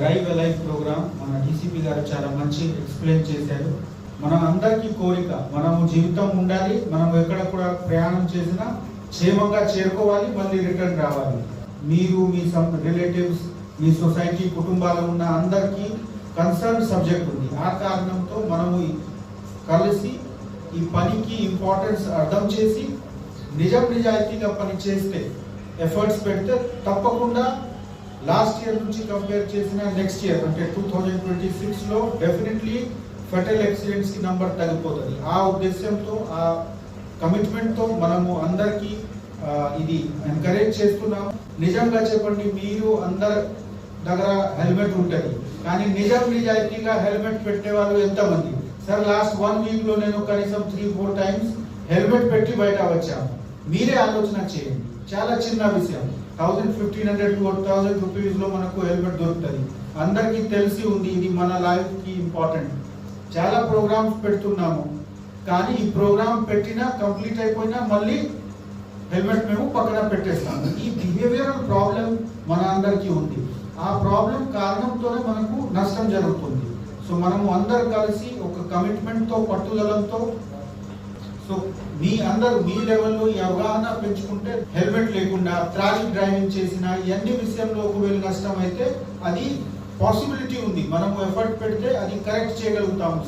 Drive life programme మన DCP గారు చాలా మంచి ఎక్స్ప్లెయిన్ చేశారు. మన అందరికీ కోరిక, మనము జీవితం ఉండాలి, మనం ఎక్కడ కూడా ప్రయాణం చేసినా క్షేమంగా చేరుకోవాలి, మళ్ళీ రిటర్న్ రావాలి. మీరు మీ రిలేటివ్స్, మీ సొసైటీ, కుటుంబాలు ఉన్న అందరికీ కన్సర్న్ సబ్జెక్ట్ ఉంది. ఆ కారణంతో మనము కలిసి ఈ పనికి ఇంపార్టెన్స్ అర్థం చేసి నిజాయితీగా పని చేస్తే, ఎఫర్ట్స్ పెడితే తప్పకుండా లాస్ట్ ఇయర్ నుంచి కంపేర్ చేసిన నెక్స్ట్ ఇయర్ అంటే 2026లో డెఫినెట్లీ ఫెటల్ యాక్సిడెంట్స్ కి నంబర్ తగ్గిపోతుంది. ఆ ఉద్దేశంతో, ఆ కమిట్మెంట్తో మనము అందరికీ ఇది ఎంకరేజ్ చేస్తున్నాము. నిజంగా చెప్పండి, మీరు అందరి దగ్గర హెల్మెట్ ఉంటుంది, కానీ నిజాయితీగా హెల్మెట్ పెట్టే వాళ్ళు ఎంతమంది? సార్, లాస్ట్ 1 వీక్లో నేను కనీసం 3-4 టైమ్స్ హెల్మెట్ పెట్టి బయట వచ్చాను. మీరే ఆలోచన చేయండి. చాలా చిన్న విషయం, 1500 to 1000 రూపీస్లో మనకు హెల్మెట్ దొరుకుతుంది. అందరికీ తెలిసి ఉంది, ఇది మన లైఫ్కి ఇంపార్టెంట్. చాలా ప్రోగ్రామ్స్ పెడుతున్నాము, కానీ ఈ ప్రోగ్రామ్ పెట్టినా కంప్లీట్ అయిపోయినా మళ్ళీ హెల్మెట్ మేము పక్కన పెట్టేస్తాము. ఈ బిహేవియరల్ ప్రాబ్లం మన అందరికీ ఉంది. ఆ ప్రాబ్లం కారణంతోనే మనకు నష్టం జరుగుతుంది. సో మనము అందరు కలిసి ఒక కమిట్మెంట్తో, పట్టుదలతో, సో మీ లెవెల్లో ఈ అవగాహన పెంచుకుంటే హెల్మెట్ లేకుండా ట్రాఫిక్ డ్రైవింగ్ చేసిన ఎన్ని విషయంలో ఒకవేళ నష్టం అయితే అది పాసిబిలిటీ ఉంది. మనము ఎఫర్ట్ పెడితే అది కరెక్ట్ చేయగలుగుతాము.